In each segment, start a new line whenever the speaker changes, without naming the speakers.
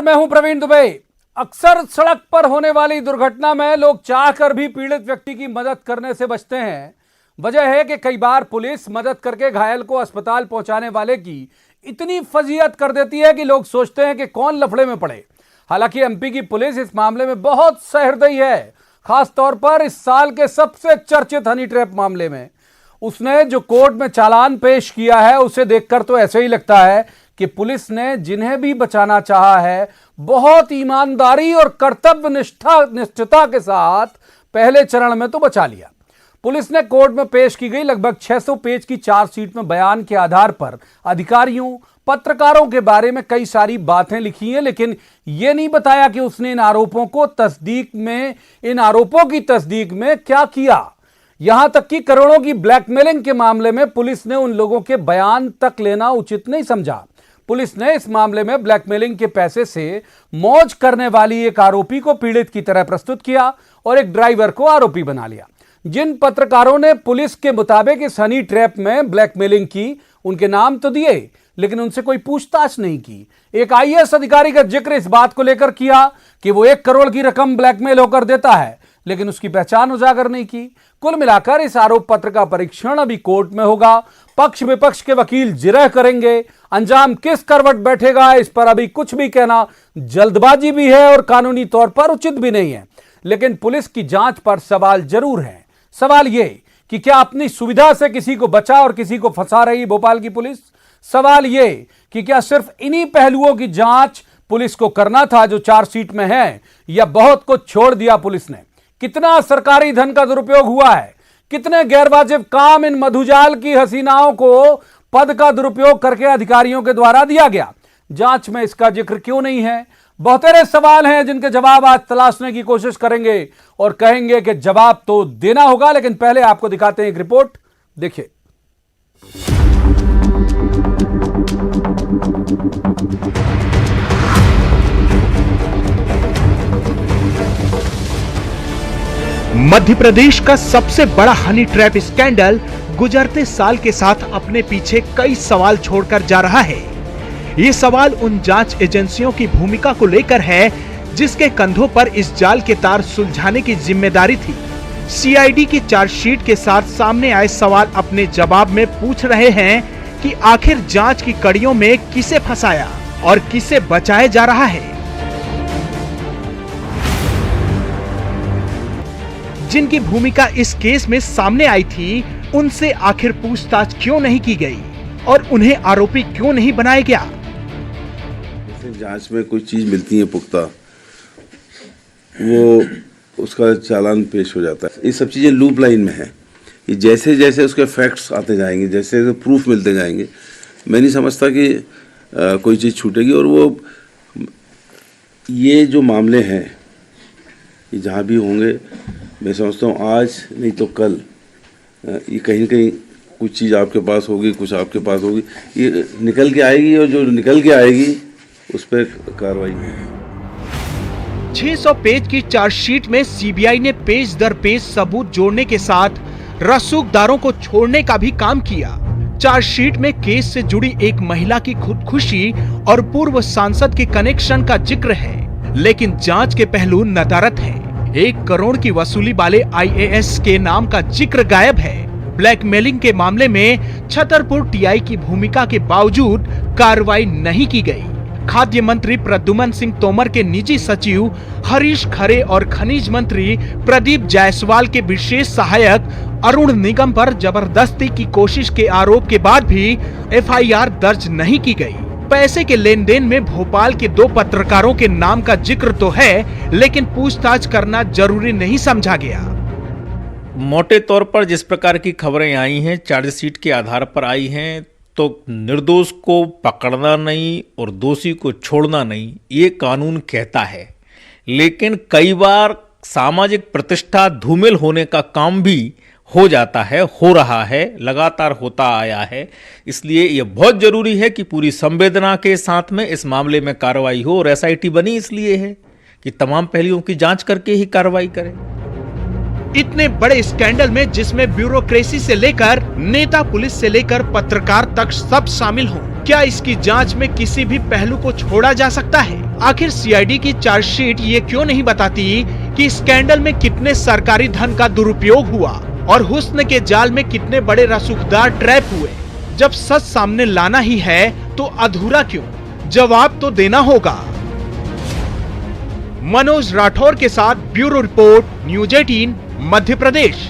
मैं हूं प्रवीण दुबे। अक्सर सड़क पर होने वाली दुर्घटना में लोग चाहकर भी पीड़ित व्यक्ति की मदद करने से बचते हैं। वजह है कि कई बार पुलिस मदद करके घायल को अस्पताल पहुंचाने वाले की इतनी फजीहत कर देती है कि लोग सोचते हैं कि कौन लफड़े में पड़े। हालांकि एमपी की पुलिस इस मामले में बहुत सहृदयी है, खास तौर पर इस साल के सबसे चर्चित हनी ट्रैप मामले में। उसने जो कोर्ट में चालान पेश किया है उसे देखकर तो ऐसे ही लगता है कि पुलिस ने जिन्हें भी बचाना चाहा है बहुत ईमानदारी और कर्तव्य निष्ठता के साथ पहले चरण में तो बचा लिया। पुलिस ने कोर्ट में पेश की गई लगभग 600 पेज की चार्जशीट में बयान के आधार पर अधिकारियों, पत्रकारों के बारे में कई सारी बातें लिखी हैं, लेकिन यह नहीं बताया कि उसने इन आरोपों की तस्दीक में क्या किया। यहां तक कि करोड़ों की ब्लैकमेलिंग के मामले में पुलिस ने उन लोगों के बयान तक लेना उचित नहीं समझा। पुलिस ने इस मामले में ब्लैकमेलिंग के पैसे से मौज करने वाली एक आरोपी को पीड़ित की तरह प्रस्तुत किया और एक ड्राइवर को आरोपी बना लिया। जिन पत्रकारों ने पुलिस के मुताबिक इस हनी ट्रैप में ब्लैकमेलिंग की, उनके नाम तो दिए लेकिन उनसे कोई पूछताछ नहीं की। एक आईएएस अधिकारी का जिक्र इस बात को लेकर किया कि वो 1 करोड़ की रकम ब्लैकमेल होकर देता है, लेकिन उसकी पहचान उजागर नहीं की। कुल मिलाकर इस आरोप पत्र का परीक्षण अभी कोर्ट में होगा। पक्ष विपक्ष के वकील जिरह करेंगे। अंजाम किस करवट बैठेगा इस पर अभी कुछ भी कहना जल्दबाजी भी है और कानूनी तौर पर उचित भी नहीं है। लेकिन पुलिस की जांच पर सवाल जरूर है। सवाल यह कि क्या अपनी सुविधा से किसी को बचा और किसी को फंसा रही भोपाल की पुलिस? सवाल यह कि क्या सिर्फ इन्हीं पहलुओं की जांच पुलिस को करना था जो चार्जशीट में है, या बहुत कुछ छोड़ दिया पुलिस ने? कितना सरकारी धन का दुरुपयोग हुआ है? कितने गैरवाजिब काम इन मधुजाल की हसीनाओं को पद का दुरुपयोग करके अधिकारियों के द्वारा दिया गया? जांच में इसका जिक्र क्यों नहीं है? बहुतेरे सवाल हैं जिनके जवाब आज तलाशने की कोशिश करेंगे और कहेंगे कि जवाब तो देना होगा। लेकिन पहले आपको दिखाते हैं एक रिपोर्ट, देखिए।
मध्य प्रदेश का सबसे बड़ा हनी ट्रैप स्कैंडल गुजरते साल के साथ अपने पीछे कई सवाल छोड़कर जा रहा है। ये सवाल उन जांच एजेंसियों की भूमिका को लेकर है जिसके कंधों पर इस जाल के तार सुलझाने की जिम्मेदारी थी। सीआईडी की चार्जशीट के साथ सामने आए सवाल अपने जवाब में पूछ रहे हैं कि आखिर जांच की कड़ियों में किसे फंसाया और किसे बचाया जा रहा है। जिनकी भूमिका इस केस में सामने आई थी, उनसे आखिर पूछताछ क्यों नहीं की गई और उन्हें आरोपी क्यों नहीं बनाया गया?
जांच में कोई चीज मिलती है पुख्ता, वो उसका चालान पेश हो जाता है। ये सब चीजें लूप लाइन में है। ये जैसे जैसे उसके फैक्ट्स आते जाएंगे, जैसे जैसे प्रूफ मिलते जाएंगे, मैं नहीं समझता कि कोई चीज छूटेगी। और वो ये जो मामले हैं ये जहाँ भी होंगे, मैं समझता हूँ आज नहीं तो कल ये कहीं न कहीं कुछ चीज़ आपके पास होगी, कुछ आपके पास होगी, ये निकल के आएगी और जो निकल के आएगी उस पर कार्रवाई होगी।
600 पेज की चार्जशीट में सीबीआई ने पेज दर पेज सबूत जोड़ने के साथ रसूखदारों को छोड़ने का भी काम किया। चार्जशीट में केस से जुड़ी एक महिला की खुदकुशी और पूर्व सांसद के कनेक्शन का जिक्र है, लेकिन जांच के पहलू नदारद है। 1 करोड़ की वसूली वाले आईएएस के नाम का जिक्र गायब है। ब्लैकमेलिंग के मामले में छतरपुर टीआई की भूमिका के बावजूद कार्रवाई नहीं की गई। खाद्य मंत्री प्रद्युमन सिंह तोमर के निजी सचिव हरीश खरे और खनिज मंत्री प्रदीप जायसवाल के विशेष सहायक अरुण निगम पर जबरदस्ती की कोशिश के आरोप के बाद भी एफआईआर दर्ज नहीं की गई। पैसे के लेन देन में भोपाल के 2 पत्रकारों के नाम का जिक्र तो है, लेकिन पूछताछ करना जरूरी नहीं समझा गया।
मोटे तौर पर जिस प्रकार की खबरें आई हैं, चार्जशीट के आधार पर आई हैं, तो निर्दोष को पकड़ना नहीं और दोषी को छोड़ना नहीं, ये कानून कहता है। लेकिन कई बार सामाजिक प्रतिष्ठा धूमिल होने का काम भी हो जाता है, हो रहा है, लगातार होता आया है। इसलिए यह बहुत जरूरी है कि पूरी संवेदना के साथ में इस मामले में कार्रवाई हो। और एसआईटी बनी इसलिए है कि तमाम पहलुओं की जांच करके ही कार्रवाई करें।
इतने बड़े स्कैंडल में जिसमें ब्यूरोक्रेसी से लेकर नेता पुलिस से लेकर पत्रकार तक सब शामिल हों, क्या इसकी जांच में किसी भी पहलू को छोड़ा जा सकता है? आखिर सीआईडी की चार्जशीट ये क्यों नहीं बताती कि स्कैंडल में कितने सरकारी धन का दुरुपयोग हुआ और हुस्न के जाल में कितने बड़े रसूखदार ट्रैप हुए? जब सच सामने लाना ही है तो अधूरा क्यों? जवाब तो देना होगा। मनोज राठौर के साथ bureau report, news 18 Madhya Pradesh.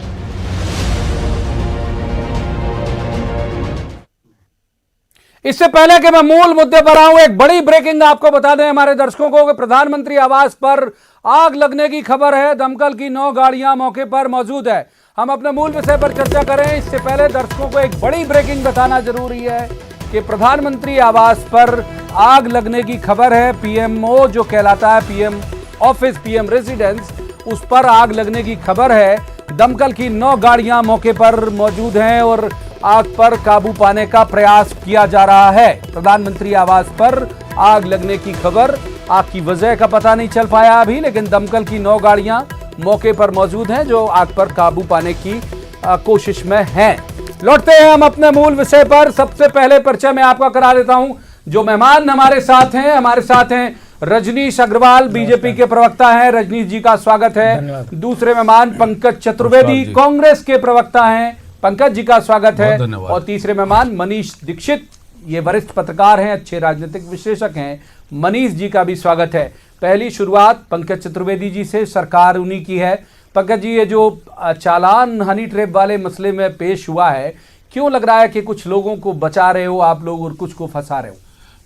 इससे पहले कि मैं मूल मुद्दे पर आऊं, एक बड़ी ब्रेकिंग आपको बता दें हमारे दर्शकों को कि प्रधानमंत्री आवास पर आग लगने की खबर है। दमकल की 9 गाड़ियां मौके पर मौजूद है। हम अपने मूल विषय पर चर्चा करें इससे पहले दर्शकों को एक बड़ी ब्रेकिंग बताना जरूरी है कि प्रधानमंत्री आवास पर आग लगने की खबर है। पीएमओ जो कहलाता है, पीएम ऑफिस, पीएम रेजिडेंस, उस पर आग लगने की खबर है। दमकल की 9 गाड़ियां मौके पर मौजूद हैं और आग पर काबू पाने का प्रयास किया जा रहा है। प्रधानमंत्री आवास पर आग लगने की खबर, आग की वजह का पता नहीं चल पाया अभी, लेकिन दमकल की 9 गाड़ियां मौके पर मौजूद हैं जो आग पर काबू पाने की कोशिश में हैं। लौटते हैं हम अपने मूल विषय पर। सबसे पहले परिचय मैं आपका करा देता हूं। जो मेहमान हमारे साथ हैं रजनीश अग्रवाल, बीजेपी के प्रवक्ता हैं। रजनीश जी का स्वागत है। दूसरे मेहमान पंकज चतुर्वेदी, कांग्रेस के प्रवक्ता हैं। पंकज जी का स्वागत है। और तीसरे मेहमान मनीष दीक्षित, ये वरिष्ठ पत्रकार हैं, अच्छे राजनीतिक विश्लेषक हैं। मनीष जी का भी स्वागत है। पहली शुरुआत पंकज चतुर्वेदी जी से, सरकार उन्हीं की है। पंकज जी, ये जो चालान हनी ट्रैप वाले मसले में पेश हुआ है, क्यों लग रहा है कि कुछ लोगों को बचा रहे हो आप लोग और कुछ को फंसा रहे हो?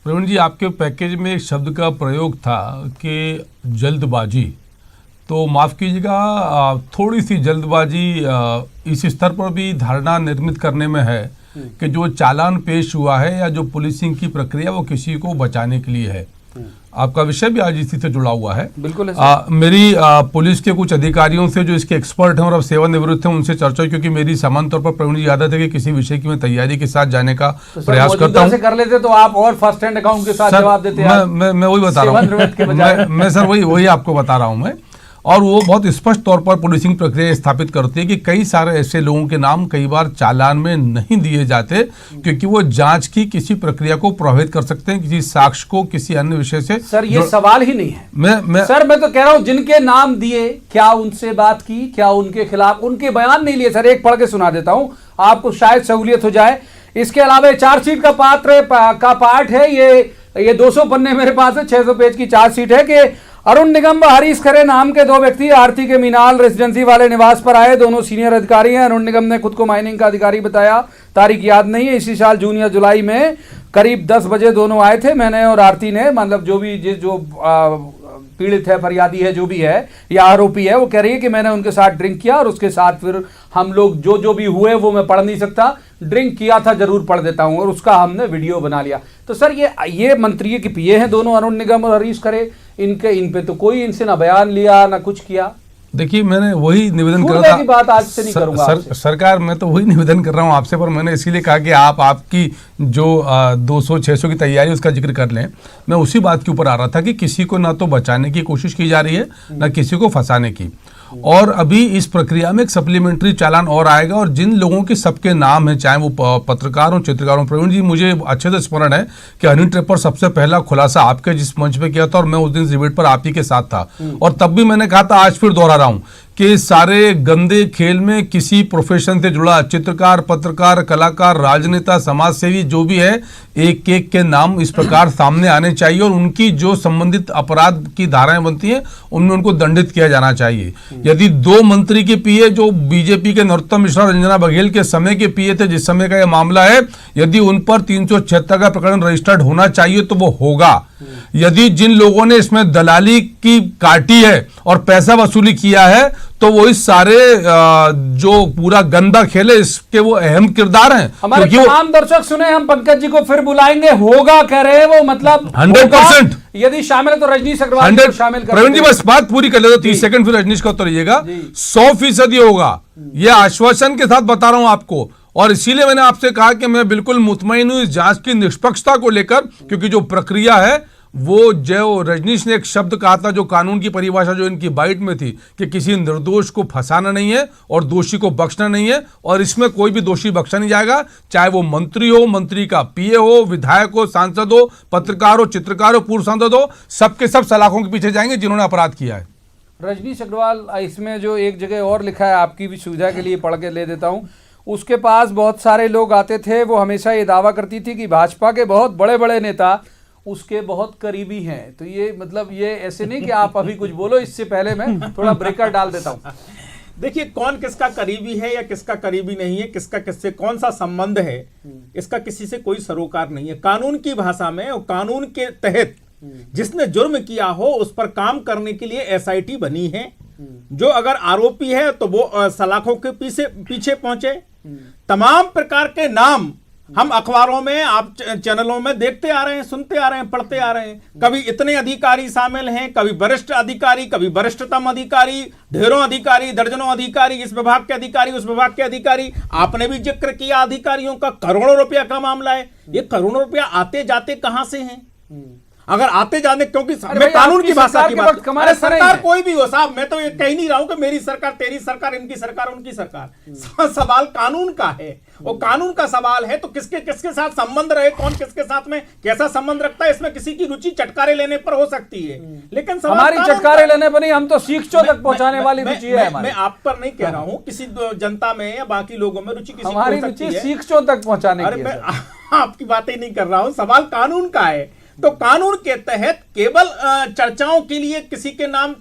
प्रवीण जी, आपके पैकेज में एक शब्द का प्रयोग था कि जल्दबाजी, तो माफ़ कीजिएगा, थोड़ी सी जल्दबाजी इस स्तर पर भी धारणा निर्मित करने में है कि जो चालान पेश हुआ है या जो पुलिसिंग की प्रक्रिया वो किसी को बचाने के लिए है। आपका विषय भी आज इसी से जुड़ा हुआ है।
बिल्कुल।
मेरी पुलिस के कुछ अधिकारियों से जो इसके एक्सपर्ट हैं और अब सेवानिवृत्त हैं उनसे चर्चा, क्योंकि मेरी सामान्य तौर पर प्रवीण जी आदत है कि किसी विषय की मैं तैयारी के साथ जाने का प्रयास करता हूं।
कर लेते तो आप और फर्स्ट हैंड अकाउंट के साथ जवाब देते हैं।
मैं वही बता रहा हूँ, मैं सर वही आपको बता रहा हूँ मैं। और वो बहुत स्पष्ट तौर पर पुलिसिंग प्रक्रिया स्थापित करती है कि कई सारे ऐसे लोगों के नाम कई बार चालान में नहीं दिए जाते क्योंकि वो जांच की किसी प्रक्रिया को प्रभावित कर सकते हैं, किसी साक्ष्य को किसी अन्य विषय से।
सर ये सवाल ही नहीं है। मैं तो कह रहा हूं जिनके नाम दिए, क्या उनसे बात की, क्या उनके खिलाफ उनके बयान नहीं लिए? सर एक पढ़ के सुना देता हूं, आपको शायद सहूलियत हो जाए। इसके अलावा चार्जशीट का पार्ट है ये 200 पन्ने मेरे पास है, 600 पेज की चार्जशीट है कि अरुण निगम व हरीश खरे नाम के 2 व्यक्ति आरती के मीनाल रेजिडेंसी वाले निवास पर आए। दोनों सीनियर अधिकारी हैं। अरुण निगम ने खुद को माइनिंग का अधिकारी बताया, तारीख याद नहीं है। इसी साल जून या जुलाई में करीब 10 बजे दोनों आए थे। मैंने और आरती ने, मतलब जो पीड़ित है, फरियादी है, जो भी है या आरोपी है, वो कह रही है कि मैंने उनके साथ ड्रिंक किया और उसके साथ फिर हम लोग जो भी हुए वो मैं पढ़ नहीं सकता, ड्रिंक किया था जरूर पढ़ देता हूं, और उसका हमने वीडियो बना लिया। तो सर ये मंत्री के पीए हैं दोनों, अरुण निगम और हरीश खरे। इन पे तो कोई इनसे ना बयान लिया ना कुछ किया।
देखिए, मैंने वही निवेदन कर रहा था।
बात आज से नहीं करूंगा
सरकार, मैं तो वही निवेदन कर रहा हूं आपसे, पर मैंने इसीलिए कहा कि आपकी जो 200-600 की तैयारी उसका जिक्र कर लें। मैं उसी बात के ऊपर आ रहा था कि किसी को ना तो बचाने की कोशिश की जा रही है ना किसी को फंसाने की। और अभी इस प्रक्रिया में एक सप्लीमेंट्री चालान और आएगा, और जिन लोगों के सबके नाम है, चाहे वो पत्रकार हो, चित्रकार हो। प्रवीण जी, मुझे अच्छे से स्मरण है कि हनी ट्रैप पर सबसे पहला खुलासा आपके जिस मंच पे किया था, और मैं उस दिन डिबेट पर आप ही के साथ था, और तब भी मैंने कहा था, आज फिर दोहरा रहा हूं कि सारे गंदे खेल में किसी प्रोफेशन से जुड़ा चित्रकार, पत्रकार, कलाकार, राजनेता, समाजसेवी जो भी है, एक एक के नाम इस प्रकार सामने आने चाहिए, और उनकी जो संबंधित अपराध की धाराएं बनती हैं उनमें उनको दंडित किया जाना चाहिए। यदि 2 मंत्री के पीए जो बीजेपी के नरोत्तम मिश्रा, रंजना बघेल के समय के पीए थे, जिस समय का यह मामला है, यदि उन पर 376 का प्रकरण रजिस्टर्ड होना चाहिए तो वो होगा। यदि जिन लोगों ने इसमें दलाली की काटी है और पैसा वसूली किया है, तो वो इस सारे जो पूरा गंदा खेल है इसके वो अहम किरदार हैं।
हमारे तमाम दर्शक सुने, हम पंकज जी को फिर बुलाएंगे। होगा कह रहे हैं वो, मतलब
100%।
यदि शामिल है तो रजनीश अग्रवाल को शामिल कर।
प्रवीण जी बस बात पूरी कर ले तो 30 सेकंड, फिर रजनीश का उत्तर रहिएगा। 100% होगा, यह आश्वासन के साथ बता रहा हूं आपको। और इसीलिए मैंने आपसे कहा कि मैं बिल्कुल मुतमईन हूं इस जांच की निष्पक्षता को लेकर, क्योंकि जो प्रक्रिया है वो जो रजनीश ने एक शब्द कहा था, जो कानून की परिभाषा जो इनकी बाइट में थी कि किसी निर्दोष को फंसाना नहीं है और दोषी को बख्शना नहीं है, और इसमें कोई भी दोषी बख्शा नहीं जाएगा, चाहे वो मंत्री हो, मंत्री का पीए हो, विधायक हो, सांसद हो, पत्रकार हो, चित्रकार हो, पूर्व सांसद हो, सबके सब सलाखों के पीछे जाएंगे जिन्होंने अपराध किया है।
रजनीश अग्रवाल, इसमें जो एक जगह और लिखा है, आपकी भी सुविधा के लिए पढ़ के ले देता हूं, उसके पास बहुत सारे लोग आते थे, वो हमेशा ये दावा करती थी कि भाजपा के बहुत बड़े बड़े नेता उसके बहुत करीबी हैं। तो ये मतलब ये ऐसे नहीं कि आप अभी कुछ बोलो, इससे पहले मैं थोड़ा ब्रेकर डाल देता हूं।
देखिए, कौन किसका करीबी है या किसका करीबी नहीं है, किसका किससे कौन सा संबंध है, इसका किसी से कोई सरोकार नहीं है। कानून की भाषा में और कानून के तहत जिसने जुर्म किया हो उस पर काम करने के लिए एसआईटी बनी है। जो अगर आरोपी है तो वो सलाखों के पीछे पहुंचे। तमाम प्रकार के नाम हम अखबारों में, आप चैनलों में देखते आ रहे हैं, सुनते आ रहे हैं, पढ़ते आ रहे हैं। कभी इतने अधिकारी शामिल हैं, कभी वरिष्ठ अधिकारी, कभी वरिष्ठतम अधिकारी, ढेरों अधिकारी, दर्जनों अधिकारी, इस विभाग के अधिकारी, उस विभाग के अधिकारी। आपने भी जिक्र किया अधिकारियों का, करोड़ों रुपया का मामला है। ये करोड़ों रुपया आते जाते कहां से हैं? अगर आते जाने, क्योंकि मैं कानून की भाषा की बात, अरे सरकार कोई भी हो साहब, मैं तो ये कह नहीं रहा हूं कि मेरी सरकार, तेरी सरकार, इनकी सरकार, उनकी सरकार। सवाल कानून का है, वो कानून का सवाल है। तो किसके किसके साथ संबंध रहे, कौन किसके साथ में कैसा संबंध रखता है, इसमें किसी की रुचि चटकारे लेने पर हो सकती है, लेकिन
हमारी चटकारे लेने पर नहीं, हम तो शिक्षकों तक पहुंचाने वाली रुचि है।
मैं आप पर नहीं कह रहा हूं, किसी जनता में या बाकी लोगों में रुचि किसी
हमारी रुचि शिक्षकों तक पहुंचाने की।
अरे मैं आपकी बातें नहीं कर रहा हूं, सवाल कानून का है। तो कानून के तहत केवल चर्चाओं के लिए किसी के नाम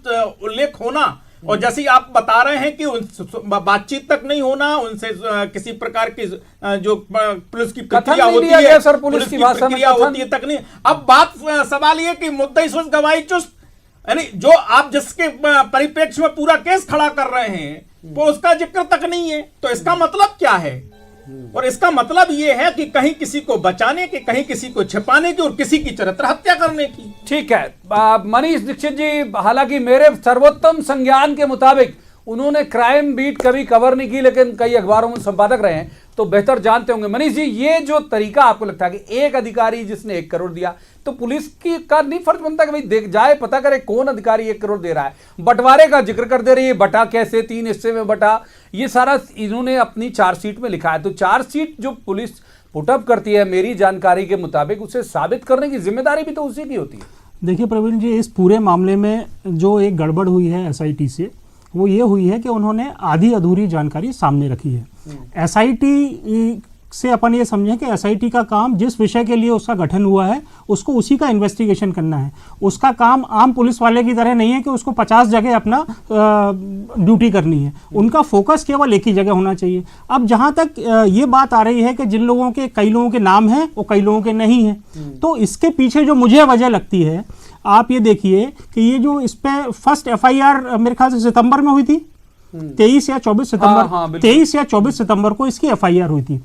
उल्लेख होना, और जैसे आप बता रहे हैं कि बातचीत तक नहीं होना, उनसे किसी प्रकार की जो पुलिस की प्रक्रिया होती है, सर पुलिस की प्रक्रिया होती है, तक नहीं। अब बात सवाल ये कि मुद्दई सुस्त गवाही चुस्त, यानी जो आप जिसके परिप्रेक्ष्य में पूरा केस खड़ा कर रहे हैं वो उसका जिक्र तक नहीं है। तो इसका मतलब क्या है? और इसका मतलब यह है कि कहीं किसी को बचाने की, कहीं किसी को छिपाने की, और किसी की चरित्र हत्या करने की।
ठीक है मनीष दीक्षित जी, हालांकि मेरे सर्वोत्तम संज्ञान के मुताबिक उन्होंने क्राइम बीट कभी कवर नहीं की, लेकिन कई अखबारों में संपादक रहे हैं तो बेहतर जानते होंगे। मनीष जी, ये जो तरीका आपको लगता है कि एक अधिकारी जिसने 1 करोड़ दिया, तो पुलिस की का नहीं फर्ज बनता कि भाई देख जाए, पता करे कौन अधिकारी 1 करोड़ दे रहा है? बंटवारे का जिक्र कर दे रही है, बटा कैसे, 3 हिस्से में बटा, ये सारा इन्होंने अपनी चार्जशीट में लिखा है। तो चार्जशीट जो पुलिस पुटअप करती है, मेरी जानकारी के मुताबिक उसे साबित करने की जिम्मेदारी भी तो उसी की होती है।
देखिए प्रवीण जी, इस पूरे मामले में जो एक गड़बड़ हुई है एसआईटी से, वो ये हुई है कि उन्होंने आधी अधूरी जानकारी सामने रखी है। एसआईटी से अपन ये समझें कि एसआईटी का काम, जिस विषय के लिए उसका गठन हुआ है उसको उसी का इन्वेस्टिगेशन करना है। उसका काम आम पुलिस वाले की तरह नहीं है कि उसको 50 जगह अपना ड्यूटी करनी है। उनका फोकस केवल एक ही जगह होना चाहिए। अब जहाँ तक ये बात आ रही है कि जिन लोगों के, कई लोगों के नाम हैं और कई लोगों के नहीं हैं, तो इसके पीछे जो मुझे वजह लगती है, आप ये देखिए कि ये जो इस पे फर्स्ट एफआईआर मेरे ख्याल से सितंबर में हुई थी, 23 या 24 सितंबर, 23 या 24 सितंबर को इसकी एफआईआर हुई थी।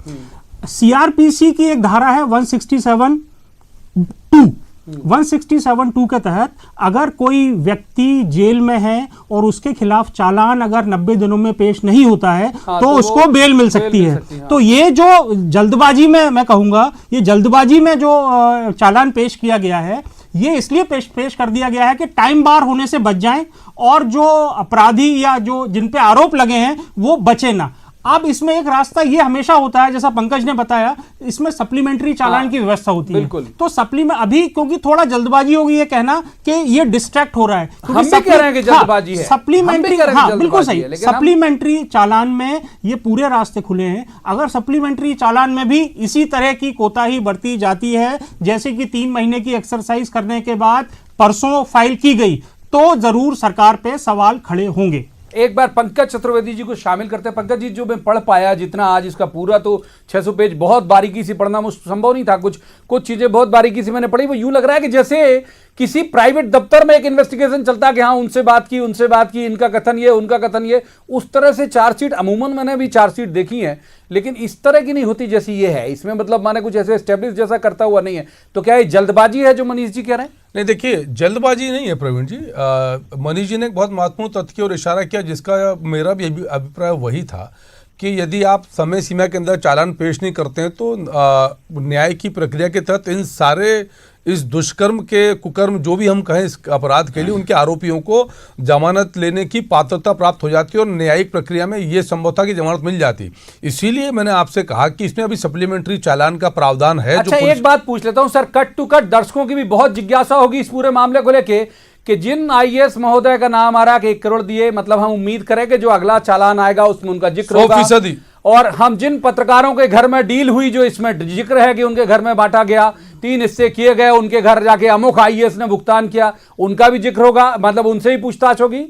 सीआरपीसी की एक धारा है 167(2) के तहत अगर कोई व्यक्ति जेल में है और उसके खिलाफ चालान अगर 90 दिनों में पेश नहीं होता है तो उसको बेल मिल सकती है। तो ये जो जल्दबाजी में, मैं कहूंगा ये जल्दबाजी में जो चालान पेश किया गया है, ये इसलिए पेश कर दिया गया है कि टाइम बार होने से बच जाएं और जो अपराधी या जो जिन पे आरोप लगे हैं वो बचे ना। अब इसमें एक रास्ता ये हमेशा होता है, जैसा पंकज ने बताया, इसमें सप्लीमेंट्री चालान की व्यवस्था होती है। तो अभी क्योंकि थोड़ा जल्दबाजी होगी ये कहना कि ये डिस्ट्रैक्ट हो रहा है,
हम भी कह रहे हैं कि जल्दबाजी है,
सप्लीमेंट्री, हाँ बिल्कुल सही, सप्लीमेंट्री चालान में ये पूरे रास्ते खुले हैं। अगर सप्लीमेंट्री चालान में भी इसी तरह की कोताही बरती जाती है, जैसे कि 3 महीने की एक्सरसाइज करने के बाद परसों फाइल की गई, तो जरूर सरकार पे सवाल खड़े होंगे।
एक बार पंकज चतुर्वेदी जी को शामिल करते हैं। पंकज जी, जो मैं पढ़ पाया जितना आज, इसका पूरा तो 600 पेज बहुत बारीकी से पढ़ना मुझे संभव नहीं था, कुछ चीजें बहुत बारीकी से मैंने पढ़ी। वो यूं लग रहा है कि जैसे किसी प्राइवेट दफ्तर में एक इन्वेस्टिगेशन चलता है कि हाँ उनसे बात की, इनका कथन ये, उनका कथन ये, उस तरह से चार्जशीट, अमूमन मैंने भी चार्जशीट देखी है, लेकिन इस तरह की नहीं होती जैसी ये है। इसमें मतलब माने कुछ ऐसे एस्टेब्लिश जैसा करता हुआ नहीं है। तो क्या ये जल्दबाजी है जो मनीष जी कह रहे हैं?
नहीं, देखिए जल्दबाजी नहीं है प्रवीण जी। मनीष जी ने एक बहुत महत्वपूर्ण तथ्य की ओर इशारा किया, जिसका मेरा भी अभिप्राय वही था कि यदि आप समय सीमा के अंदर चालान पेश नहीं करते हैं तो न्याय की प्रक्रिया के तहत इन सारे इस दुष्कर्म के कुकर्म जो भी हम कहें इस अपराध के लिए, उनके आरोपियों को जमानत लेने की पात्रता प्राप्त हो जाती है और न्यायिक प्रक्रिया में ये संभव था कि जमानत मिल जाती। इसीलिए मैंने आपसे कहा कि इसमें अभी सप्लीमेंट्री चालान का प्रावधान है।
अच्छा, एक बात पूछ लेता हूं सर, कट टू कट दर्शकों की भी बहुत जिज्ञासा होगी इस पूरे मामले को लेके कि जिन आईएएस महोदय का नाम आ रहा है कि 1 करोड़ दिए, मतलब हम उम्मीद करें कि जो अगला चालान आएगा उसमें उनका जिक्र होगा।
100%।
और हम जिन पत्रकारों के घर में डील हुई, जो इसमें जिक्र है कि उनके घर में बांटा गया, 3 हिस्से किए गए, उनके घर जाके अमुक आईएएस ने भुगतान किया, उनका भी जिक्र होगा, मतलब उनसे भी पूछताछ होगी।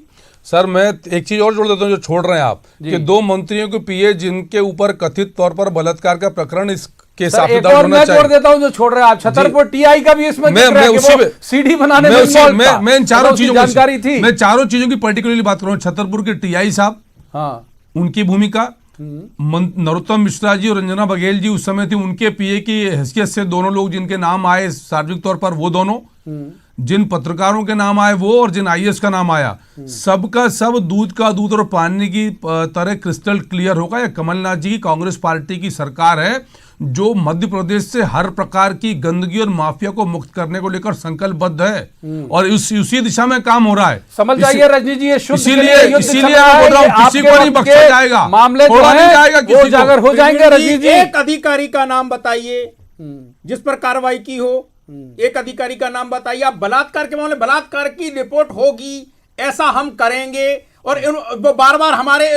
सर मैं एक चीज और जोड़ देता हूं जो छोड़ रहे हैं आप, कि 2 मंत्रियों के पीए जिनके ऊपर कथित तौर पर बलात्कार का प्रकरण इसके साथ
एक और मैं जोड़ देता हूं जो छोड़ रहे हैं आप, छतरपुर टीआई का भी इसमें जिक्र है कि वो सीडी बनाने में involved था।
मैं इन चारों चीजों
जानकारी थी,
मैं चारों चीजों की पर्टिकुलरली बात कर रहा हूं। छतरपुर के टीआई साहब,
हाँ,
उनकी भूमिका, नरोत्तम मिश्रा जी और रंजना बघेल जी उस समय थी, उनके पीए की हैसियत से दोनों लोग जिनके नाम आए सार्वजनिक तौर पर, वो दोनों, जिन पत्रकारों के नाम आए वो और जिन आईएएस का नाम आया, सबका सब दूध का दूध और पानी की तरह क्रिस्टल क्लियर होगा। ये कमलनाथ जी की कांग्रेस पार्टी की सरकार है जो मध्य प्रदेश से हर प्रकार की गंदगी और माफिया को मुक्त करने को लेकर संकल्पबद्ध है और उसी दिशा में काम हो रहा है।
समझ जाइए रजनी जी, ये शुद्ध
इसीलिए मैं बोल रहा हूं किसी को नहीं बख्शा जाएगा,
मामले जो है वो उजागर हो जाएंगे। रजनी जी,
एक अधिकारी का नाम बताइए जिस पर कार्रवाई की हो, एक अधिकारी का नाम बताइए। आप बलात्कार के मामले, बलात्कार की रिपोर्ट होगी, ऐसा हम करेंगे, और वो बार बार हमारे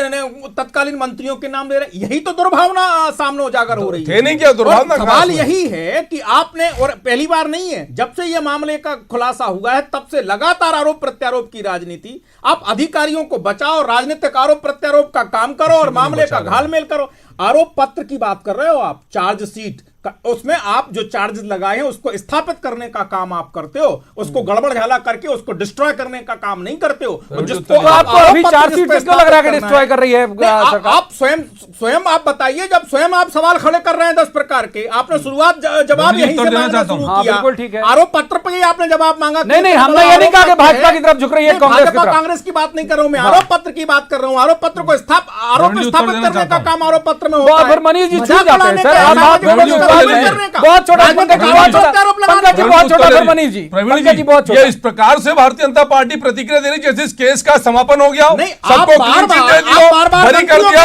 तत्कालीन मंत्रियों के नाम ले रहे, यही तो दुर्भावना सामने उजागर हो रही है।
नहीं क्या दुर्भावना?
सवाल यही है कि आपने, और पहली बार नहीं है, जब से ये मामले का खुलासा हुआ है तब से लगातार आरोप प्रत्यारोप की राजनीति। आप अधिकारियों को बचाओ, राजनीतिक आरोप प्रत्यारोप का काम करो और मामले का घालमेल करो। आरोप पत्र की बात कर रहे हो आप, चार्जशीट, उसमें आप जो चार्जेस लगाए हैं उसको स्थापित करने का काम आप करते हो, उसको गड़बड़ झाला करके उसको डिस्ट्रॉय करने का काम नहीं करते हो।
जिसको आपको अभी चार्जशीट क्यों लग रहा है कि डिस्ट्रॉय कर रही है सरकार?
आप स्वयं आप बताइए, जब स्वयं आप सवाल खड़े कर रहे हैं 10 प्रकार के, आपने शुरुआत जवाब यहीं से मांगना शुरू किया।
बिल्कुल ठीक है,
आरोप पत्र पर ही आपने जवाब मांगा।
नहीं, हमने ये नहीं कहा कि भाजपा की तरफ झुक रही है कांग्रेस की तरफ।
कांग्रेस की बात नहीं कर रहा हूं मैं, आरोप पत्र की बात कर रहा हूं। आरोप पत्र को आरोप स्थापित करने का काम आरोप पत्र में होता है।
मनीष जी छूट जाते हैं सर, बहुत छोटा पंकज जी, बहुत छोटा सर मनीष जी, पंकज जी बहुत छोटा।
ये इस प्रकार से भारतीय जनता पार्टी प्रतिक्रिया दे रही जैसे इस केस का समापन हो गया, सबको क्लीन चिट दे दिया, बरी कर दिया।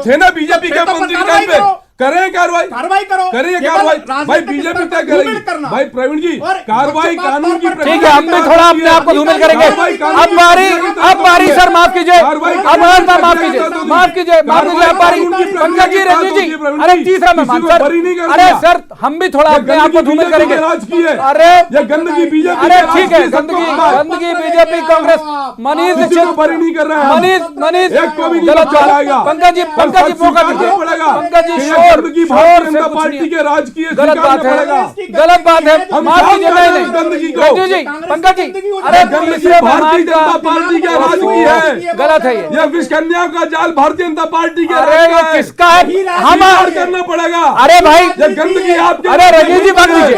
थे ना बीजेपी के मंत्री टाइम पे, करें कार्रवाई करो, करेंगे कार्रवाई। भाई बीजेपी तय करेगी, भाई प्रवीण जी कार्रवाई कानून की।
ठीक है, हम भी थोड़ा अपने आप को धूमिल करेंगे। अब बारी सर, माफ कीजिए, अब माफ कीजिए अब बारी पंकज जी, रजनी जी, अरे तीसरा मेहमान सर, अरे सर हम भी थोड़ा अपने आप को धूमिल करेंगे। अरे
गंदगी बीजेपी,
अरे ठीक है, गंदगी बीजेपी कांग्रेस। मनीष दीक्षित
बरी नहीं कर रहा है,
मनीष
गलत चलाएगा।
पंकज जी मौका दीजिए, पंकज जी
गंदगी भारतीय जनता पार्टी के राजकीय
गलत बात है, गलत बात है, माफ कीजिए। नहीं रजनी जी, पंकज जी, अरे तीसरे
भारतीय जनता पार्टी का राजकीय है,
गलत है
ये विष कन्या का जाल भारतीय जनता पार्टी के।
अरे ये किसका है? हम
करना पड़ेगा।
अरे भाई
ये गंदगी आपके,
अरे रजनी जी बात कीजिए,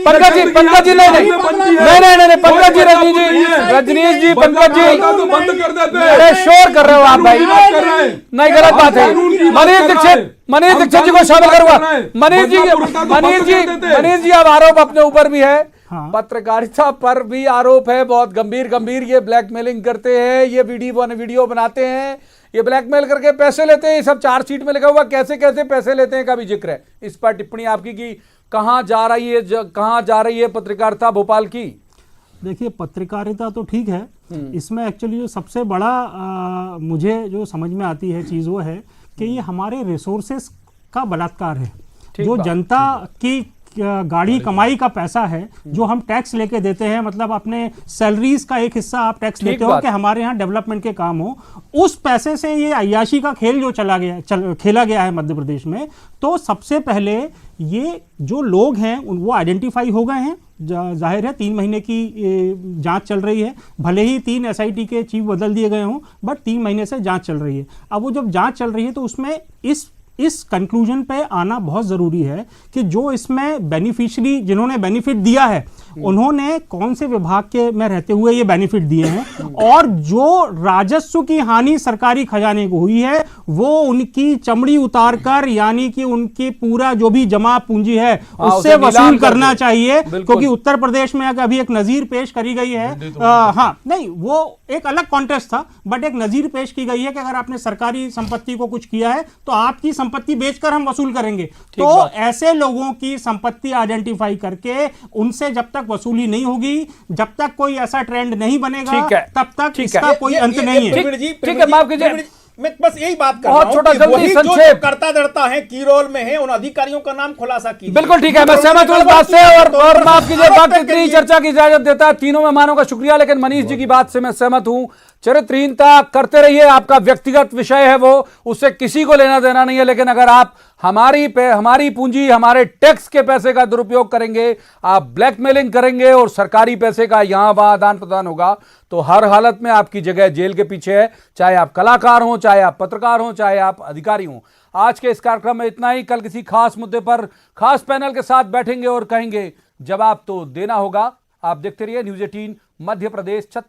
पंकज जी नहीं, पंकज जी, रजनीश जी, पंकज जी
बंद कर देते।
अरे शोर कर रहे हो आप भाई, नहीं गलत बात है। मनीष दीक्षित जी को शामिल करूंगा। मनीष जी अब आरोप अपने ऊपर भी है, पत्रकारिता पर भी आरोप है, बहुत गंभीर। ये ब्लैकमेलिंग करते हैं, ये वीडियो बनाते हैं, ये ब्लैकमेल करके पैसे लेते हैं, ये सब चार्जशीट में लिखा हुआ कैसे पैसे लेते हैं का भी जिक्र है। इस पर टिप्पणी आपकी कि कहां जा रही है पत्रकारिता भोपाल की?
देखिए, पत्रकारिता तो ठीक है, इसमें एक्चुअली जो सबसे बड़ा मुझे जो समझ में आती है चीज़ वो है कि ये हमारे रिसोर्सेस का बलात्कार है। जो जनता की गाड़ी कमाई का पैसा है, जो हम टैक्स लेके देते हैं, मतलब अपने सैलरीज का एक हिस्सा आप टैक्स देते हो कि हमारे यहाँ डेवलपमेंट के काम हो, उस पैसे से ये अय्याशी का खेल जो खेला गया है मध्य प्रदेश में। तो सबसे पहले ये जो लोग हैं वो आइडेंटिफाई हो गए हैं, जाहिर है 3 महीने की जांच चल रही है, भले ही 3 एसआईटी के चीफ बदल दिए गए हों, बट 3 महीने से जांच चल रही है। अब वो जब जांच चल रही है तो उसमें इस इस कंक्लूजन पे आना बहुत जरूरी है कि जो इसमें बेनिफिशियरी जिन्होंने बेनिफिट दिया है उन्होंने कौन से विभाग के में रहते हुए ये बेनिफिट दिए हैं और जो राजस्व की हानि सरकारी खजाने को हुई है वो उनकी चमड़ी उतारकर यानी कि उनकी पूरा जो भी जमा पूंजी है उससे
उसे
वसूल
नीलाम कर
करना
दे।
चाहिए,
बिल्कुल।
क्योंकि उत्तर प्रदेश में अभी एक नजीर पेश करी गई है। हाँ नहीं, वो एक अलग कॉन्टेस्ट था, बट एक नजीर पेश की गई है कि अगर आपने सरकारी संपत्ति को कुछ किया है तो आपकी संपत्ति बेचकर हम वसूल करेंगे। तो
बात।
ऐसे लोगों की संपत्ति आइडेंटिफाई करके उनसे जब तक वसूली नहीं होगी, जब तक कोई ऐसा ट्रेंड नहीं बनेगा,
ठीक है,
तब तक
ठीक
इसका
है।
कोई अंत नहीं है।
प्रवीण जी,
ठीक है, माफ कीजिए।
प्रवीण जी, मैं बस यही बात कर
बहुत
रहा हूं
छोटा,
कि
जल्दी
वही जो
संक्षेप।
करता धरता है की रोल में है उन अधिकारियों का नाम खुलासा कीजिए।
बिल्कुल ठीक है, मैं सहमत हूं इस बात से। और माफ कीजिए, वक्त इतनी चर्चा की इजाजत देता है। तीनों मेहमानों का शुक्रिया, लेकिन मनीष जी की बात से मैं सहमत हूं। चरित्रहीनता करते रहिए, आपका व्यक्तिगत विषय है वो, उससे किसी को लेना देना नहीं है। लेकिन अगर आप हमारी पूंजी, हमारे टैक्स के पैसे का दुरुपयोग करेंगे, आप ब्लैकमेलिंग करेंगे और सरकारी पैसे का यहां वहां आदान प्रदान होगा, तो हर हालत में आपकी जगह जेल के पीछे है। चाहे आप कलाकार हों, चाहे आप पत्रकार हों, चाहे आप अधिकारी हों। आज के इस कार्यक्रम में इतना ही। कल किसी खास मुद्दे पर खास पैनल के साथ बैठेंगे और कहेंगे जवाब तो देना होगा। आप देखते रहिए न्यूज़ 18 मध्य प्रदेश, छत्तीसगढ़।